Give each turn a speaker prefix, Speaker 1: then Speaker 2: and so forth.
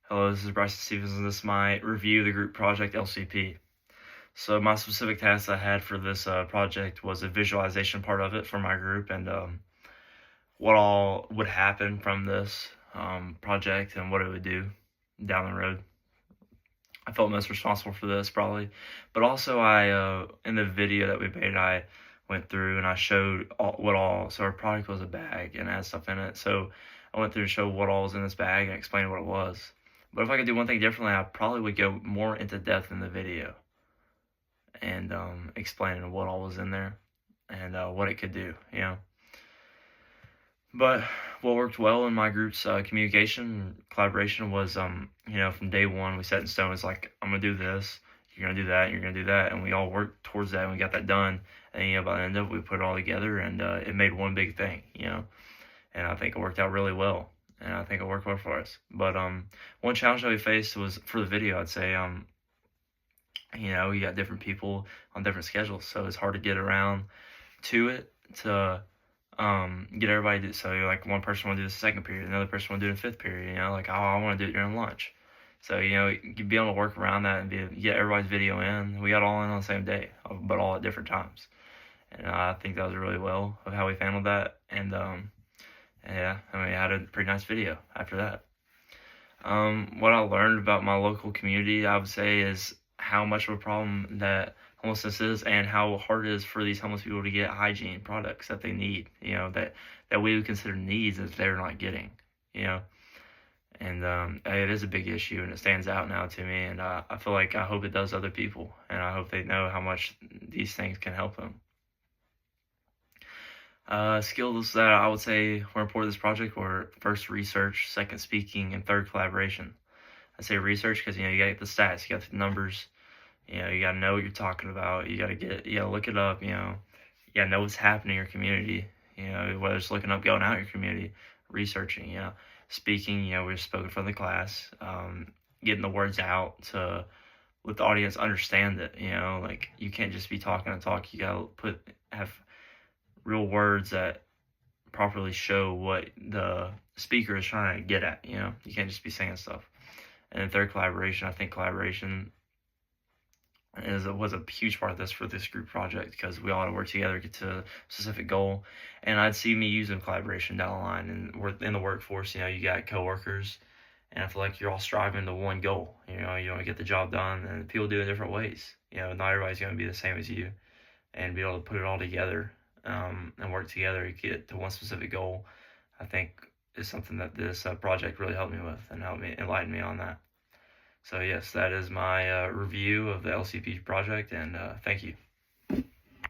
Speaker 1: Hello, this is Bryson Stevens, and this is my review of the group project LCP. So my specific task I had for this project was a visualization part of it for my group, and what all would happen from this project and what it would do down the road. I felt most responsible for this probably, but also I in the video that we made, I went through and I showed so our product was a bag and had stuff in it. So I went through and showed what all was in this bag and explained what it was. But if I could do one thing differently, I probably would go more into depth in the video and explaining what all was in there and what it could do. But what worked well in my group's communication collaboration was, from day one, we set in stone. It's like, I'm going to do this, you're going to do that, you're going to do that. And we all worked towards that and we got that done. And, by the end of it, we put it all together and it made one big thing. And I think it worked out really well. And I think it worked well for us. But one challenge that we faced was for the video, I'd say, you got different people on different schedules. So it's hard to get around to it to get everybody to do. So like one person want to do the second period, another person want to do the fifth period, like, oh, I want to do it during lunch. So, you'd be able to work around that and get everybody's video in. We got all in on the same day, but all at different times. And I think that was really well of how we handled that. And yeah, I had a pretty nice video after that. What I learned about my local community, I would say, is how much of a problem that homelessness is and how hard it is for these homeless people to get hygiene products that they need, that we would consider needs that they're not getting. And it is a big issue and it stands out now to me, and I feel like I hope it does other people, and I hope they know how much these things can help them. Skills that I would say were important to this project were first research, second speaking, and third collaboration. I say research because you gotta get the stats, you got the numbers, you gotta know what you're talking about, you gotta look it up, you gotta know what's happening in your community, whether it's looking up, going out in your community, researching, speaking, we've spoken from the class, getting the words out to let the audience understand it, like you can't just be talking and talk, you gotta have real words that properly show what the speaker is trying to get at, you can't just be saying stuff. And then third, collaboration. I think collaboration was a huge part of this for this group project because we all had to work together to get to a specific goal. And I'd see me using collaboration down the line. And in the workforce, you got coworkers, and I feel like you're all striving to one goal. You want to get the job done, and people do it in different ways. Not everybody's going to be the same as you, and be able to put it all together and work together to get to one specific goal, I think is something that this project really helped me with and helped me enlighten me on that. So yes, that is my review of the LCP project, and thank you.